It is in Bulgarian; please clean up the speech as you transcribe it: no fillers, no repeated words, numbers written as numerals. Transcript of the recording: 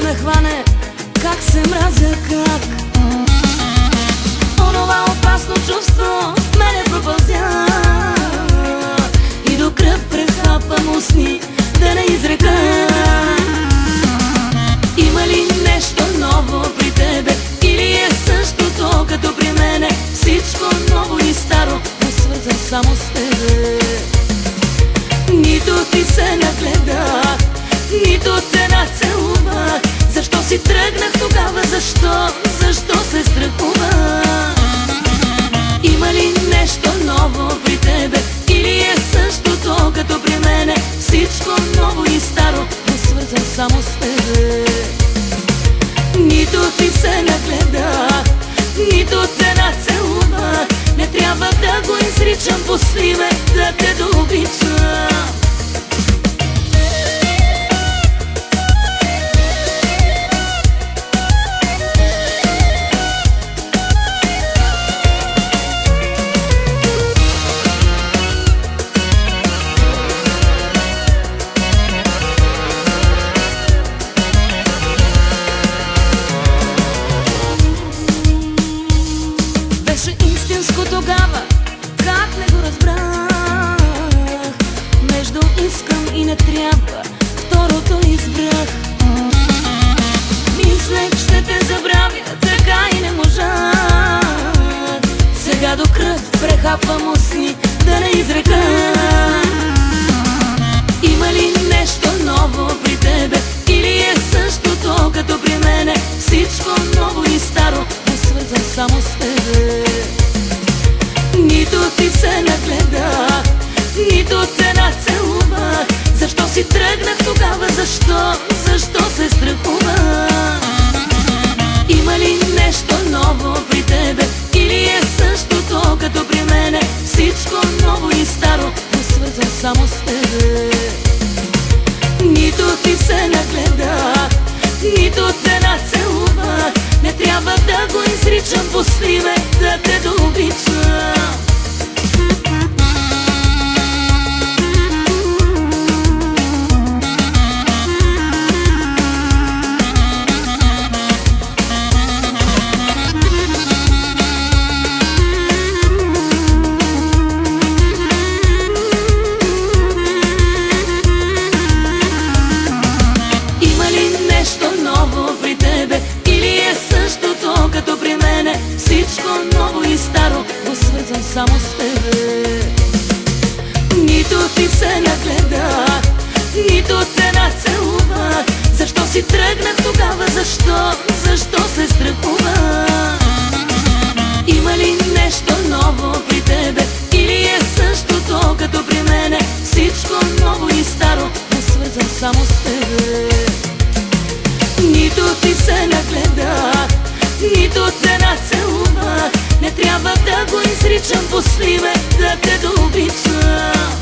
ме хване, как се мразя, как онова опасно чувство в мене пропълзя и до кръв прехапам устни да не изрека. Има ли нещо ново при тебе или е същото като при мене? Всичко ново и старо е свързан само с тебе. Нито ти се нагледах, нито те нацелувах. Защо си тръгнах тогава? Защо се страхувах? Има ли нещо ново при тебе или е същото като при мене? Всичко ново и старо е свързан само с тебе. Нито ти се нагледах, нито те нацелувах. Не трябва да го изричам, пусти ме да те дообичам. Тогава как не го разбрах? Между искам и не трябва, второто избрах. Мислех, ще те забравя, така и не можах. Сега до кръв прехапвам устни да не изрека. Има ли нещо ново при тебе или е същото като при мене? Всичко ново и старо е свързан само с тебе. Нито ти се нагледах, нито те нацелувах. Защо си тръгнах тогава? Защо се страхувах? Има ли нещо ново при тебе или е същото като при мене? Всичко ново и старо е свързан само с тебе. Нито ти се нагледах, нито те нацелувах. Не трябва да го изричам, пусти ме да те дообичам. Като при мене всичко ново и старо е свързан само с тебе. Нито ти се нагледах, нито те нацелувах. Защо си тръгнах тогава? Защо се страхувах? Има ли нещо ново при тебе или е същото като при мене? Всичко ново и старо е свързан само с тебе. Нито ти се нагледах, нито те нацелувах. Не трябва да го изричам, пусти ме да те дообичам.